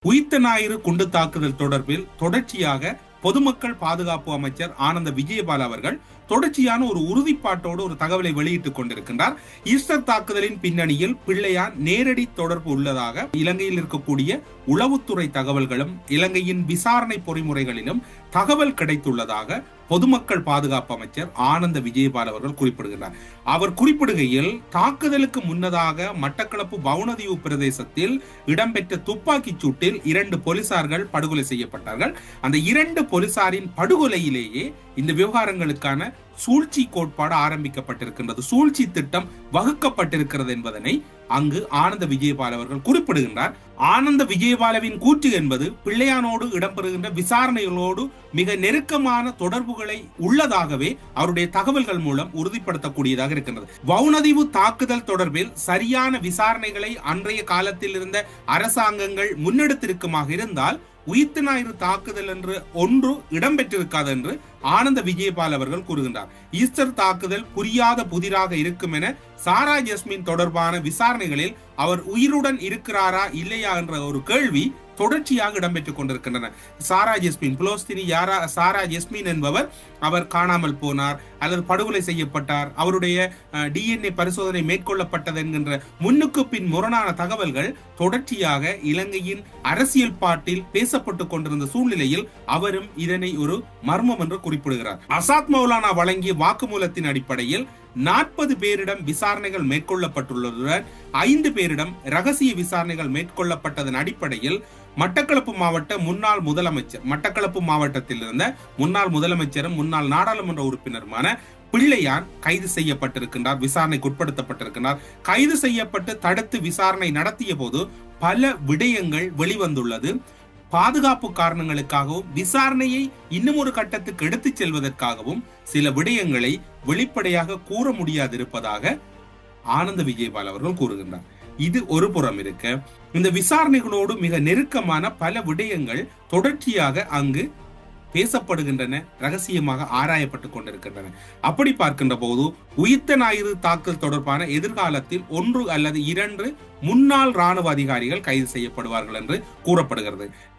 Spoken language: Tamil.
உயிர்த்த ஞாயிறு குண்டு தாக்குதல் தொடர்பில் தொடர்ச்சியாக பொதுமக்கள் பாதுகாப்பு அமைச்சர் ஆனந்த விஜயபால அவர்கள் தொடர்ச்சியான ஒரு உறுதிப்பாட்டோடு ஒரு தகவலை வெளியிட்டுக் கொண்டிருக்கின்றார். ஈஸ்டர் தாக்குதலின் பின்னணியில் பிள்ளையான் நேரடி தொடர்பு உள்ளதாக இலங்கையில் இருக்கக்கூடிய உளவுத்துறை தகவல்களும் இலங்கையின் விசாரணை பொறிமுறைகளிலும் தகவல் கிடைத்துள்ளதாக பொதுமக்கள் பாதுகாப்பு அமைச்சர் ஆனந்த விஜயபால அவர்கள் குறிப்பிடுகிறார். அவர் குறிப்பிடுகையில் தாக்குதலுக்கு முன்னதாக மட்டக்களப்பு வவுணதீவு பிரதேசத்தில் இடம்பெற்ற துப்பாக்கிச் சூட்டில் 2 போலீசார்கள் படுகொலை செய்யப்பட்டார்கள். அந்த 2 போலீசாரின் படுகொலையிலேயே இந்த விவகாரங்களுக்கான சூழ்ச்சி கோட்பாடு ஆரம்பிக்கப்பட்டிருக்கின்றது, சூழ்ச்சி திட்டம் வகுக்கப்பட்டிருக்கிறது என்பதனை அங்கு ஆனந்த விஜயபால அவர்கள் குறிப்பிடுகின்றார். ஆனந்த விஜயபாலவின் கூற்று என்பது பிள்ளையானோடு இடம்பெறுகின்ற விசாரணைகளோடு மிக நெருக்கமான தொடர்புகளை உள்ளதாகவே அவருடைய தகவல்கள் மூலம் உறுதிப்படுத்தக்கூடியதாக இருக்கின்றது. வவுணதீவு தாக்குதல் தொடர்பில் சரியான விசாரணைகளை அன்றைய காலத்தில் இருந்த அரசாங்கங்கள் முன்னெடுத்திருக்குமாக இருந்தால் உயிர்த்த ஞாயிறு தாக்குதல் என்று ஒன்று இடம்பெற்றிருக்காது என்று ஆனந்த விஜயபால் அவர்கள் கூறுகின்றார். ஈஸ்டர் தாக்குதல் புரியாத புதிராக இருக்கும் என சாரா ஜஸ்மின் தொடர்பான விசாரணைகளில் அவர் உயிருடன் இருக்கிறாரா இல்லையா என்ற ஒரு கேள்வி தொடர்ச்சியாக இடம்பெற்றுக் கொண்டிருக்கின்றன. சாரா ஜஸ்மின் புலோஸ்தினி சாரா ஜஸ்மின் என்பவர் அவர் காணாமல் போனார் அல்லது படுகொலை செய்யப்பட்டார், அவருடைய DNA பரிசோதனை மேற்கொள்ளப்பட்டது என்கின்ற முன்னுக்கு பின் முரணான தகவல்கள் தொடர்ச்சியாக இலங்கையின் அரசியல் பாட்டில் பேசப்பட்டுக் கொண்டிருந்த சூழ்நிலையில் அவரும் இதனை ஒரு மர்மம் என்று குறிப்பிடுகிறார். அசாத் மௌலானா வழங்கிய வாக்குமூலத்தின் அடிப்படையில் 40 பேரிடம் விசாரணைகள் மேற்கொள்ளப்பட்டுள்ளதுடன் 5 பேரிடம் ரகசிய விசாரணைகள் மேற்கொள்ளப்பட்டதன் அடிப்படையில் மட்டக்களப்பு மாவட்ட முன்னாள் முதலமைச்சர், மட்டக்களப்பு மாவட்டத்தில் இருந்த முன்னாள் முதலமைச்சரும் முன்னாள் நாடாளுமன்ற உறுப்பினருமான பிள்ளையான் கைது செய்யப்பட்டிருக்கின்றார், விசாரணைக்கு உட்படுத்தப்பட்டிருக்கிறார். கைது செய்யப்பட்டு தடுத்து விசாரணை நடத்திய போது பல விடயங்கள் வெளிவந்துள்ளது. பாதுகாப்பு காரணங்களுக்காகவும் விசாரணையை இன்னும் ஒரு கட்டத்துக்கு எடுத்துச் செல்வதற்காகவும் சில விடயங்களை வெளிப்படையாக கூற முடியாதிருப்பதாக ஆனந்த விஜயபால் அவர்கள் கூறுகின்றார். இது ஒரு புறம் இருக்க, இந்த விசாரணைகளோடு மிக நெருக்கமான பல விடயங்கள் தொடர்ச்சியாக அங்கு பேசப்படுகின்றன, ரகசியமாக ஆராயப்பட்டுக் கொண்டிருக்கின்றன. அப்படி பார்க்கின்ற போது உயிர்த்த ஞாயிறு தாக்குதல் தொடர்பான எதிர்காலத்தில் 1 அல்லது 2 முன்னாள் ராணுவ அதிகாரிகள் கைது செய்யப்படுவார்கள் என்று கூறப்படுகிறது.